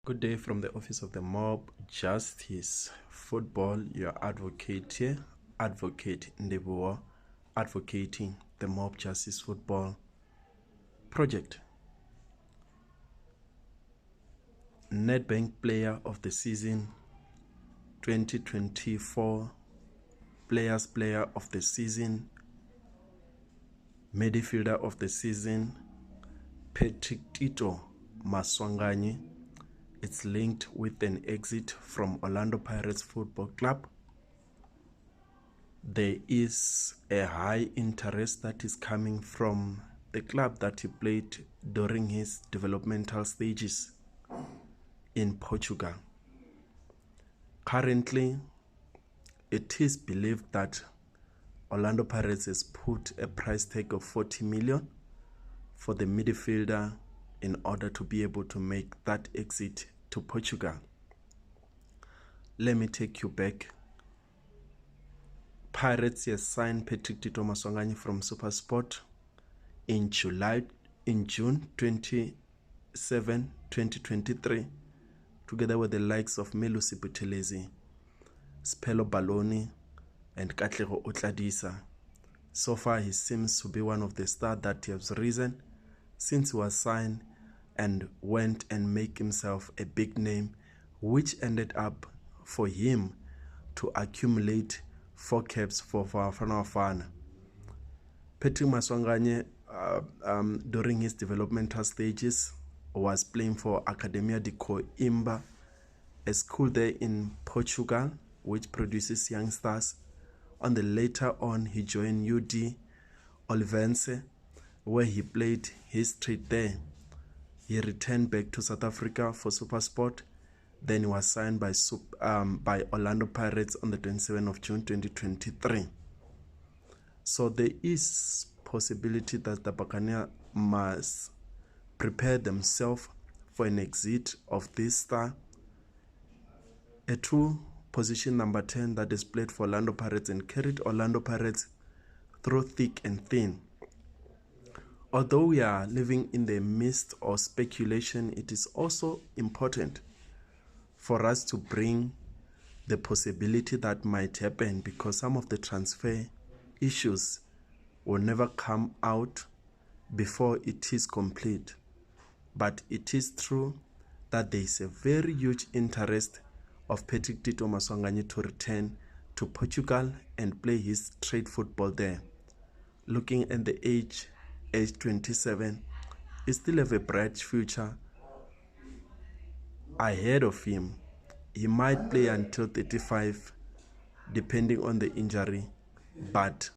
Good day from the office of the mob justice football. Your advocate here, Advocate Ndeboa, advocating the mob justice football project. Nedbank player of the season 2024, player of the season, midfielder of the season, Tito Maswanganyi. It's linked with an exit from Orlando Pirates Football Club. There is a high interest that is coming from the club that he played during his developmental stages in Portugal. Currently, it is believed that Orlando Pirates has put a price tag of 40 million for the midfielder in order to be able to make that exit to Portugal. Let me take you back. Pirates has signed Tito Maswanganyi from SuperSport in June 27, 2023, together with the likes of Melusi Buthelezi, Spelo Baloni, and Katlego Otladisa. So far, he seems to be one of the stars that has risen since he was signed and went and make himself a big name, which ended up for him to accumulate 4 caps for Bafana Bafana. Tito Maswanganyi, during his developmental stages, was playing for Academia de Coimbra, a school there in Portugal, which produces youngsters. On the later on, he joined UD Olivense, where he played his trade there. He returned back to South Africa for SuperSport. Then he was signed by Orlando Pirates on the 27th of June 2023. So there is possibility that the Buccaneers must prepare themselves for an exit of this star. A true position number 10 that is played for Orlando Pirates and carried Orlando Pirates through thick and thin. Although we are living in the midst of speculation, it is also important for us to bring the possibility that might happen, because some of the transfer issues will never come out before it is complete. But it is true that there is a very huge interest of Tito Maswanganyi to return to Portugal and play his trade football there. Looking at the age 27, he still have a bright future ahead of him. He might play until 35, depending on the injury, but